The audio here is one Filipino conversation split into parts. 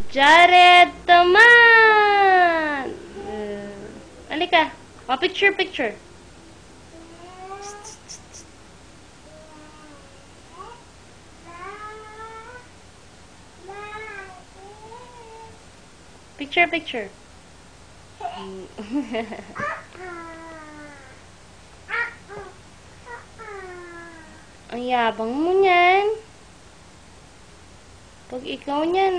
Jared Taman! Halika. O, picture, picture. Picture, picture. Ang yabang mo niyan. Pag ikaw niyan.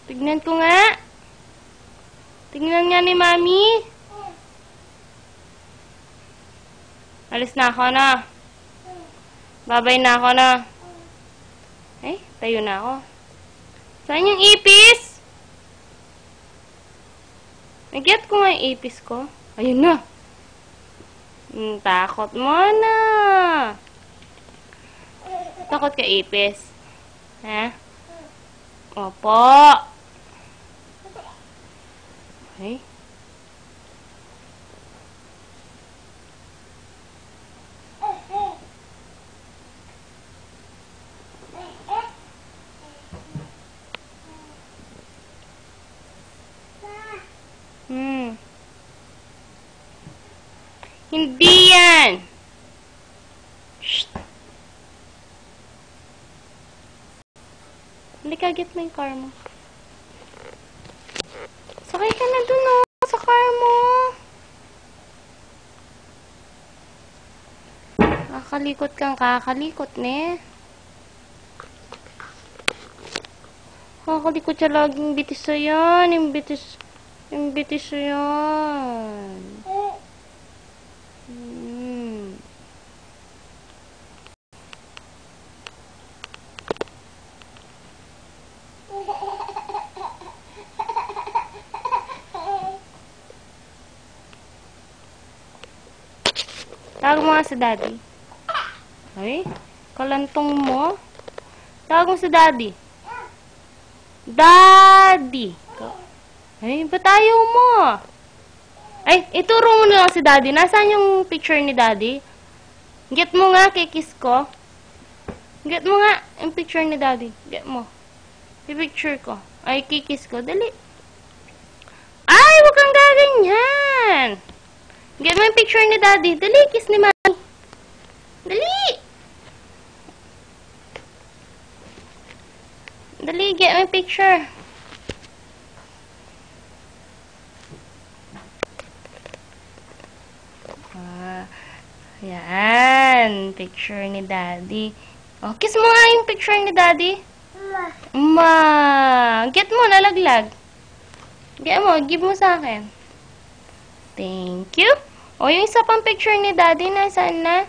Tignan ko nga. Tignan nga ni Mami. Alis na ako na. Babay na ako na. Ay, tayo na ako. Saan yung ipis? Nagyat ko nga yung ipis ko. Ayun na. Takot mo na. Takot ka ipis. Ha? Opo. Okay. Hindi yan. Shh. Halika, get mo yung car mo. Sakay ka na dun, oh, sa car mo. Kakalikot kang kakalikot, ne. Kakalikot siya laging bitis sa yan. Yung bitis sa yan. Tawag mo nga si Daddy. Ay, kalantong mo. Tawag mo si Daddy. Daddy. Ay, ba't ayaw mo? Ay, ituro mo na lang si Daddy. Nasaan yung picture ni Daddy? Get mo nga, kikiss ko. Get mo nga yung picture ni Daddy. Get mo. I-picture ko. Ay, kikiss ko. Dali. Ay, huwag kang gaganyan. Get mo yung picture ni Daddy. Dali, kiss ni Mami. Dali. Dali, get mo yung picture. Yan. Picture ni Daddy. Oh, kiss mo nga yung picture ni Daddy. Ma. Get mo, nalaglag. Get mo, give mo sa akin. Thank you. O, yung isa pang picture ni Daddy, nasaan na?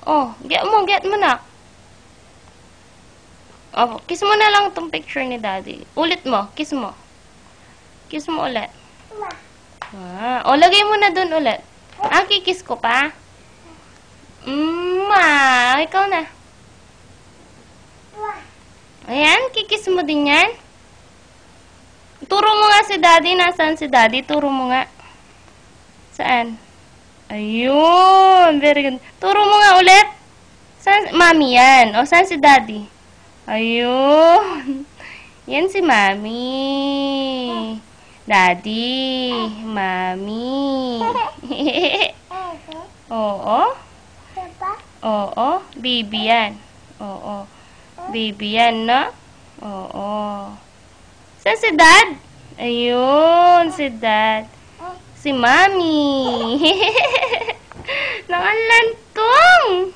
Oh, get mo na. Oh, kiss mo na lang itong picture ni Daddy. Ulit mo, kiss mo. Kiss mo ulit. O, lagay mo na dun ulit. Kikiss ko pa? Ikaw na. Ayan, kikiss mo din yan. Turo mo nga si Daddy. Nasaan si Daddy? Turo mo nga. Saan? Ayun. Very good. Turo mo nga ulit. Saan? Mami yan. O, saan si Daddy? Ayun. Yan si Mami. Daddy. Mami. Oo. Oo. Baby yan. Oo. Baby yan, no? Oo. Saan si Dad? Ayun, si Dad. Si Mami. Nakalantong.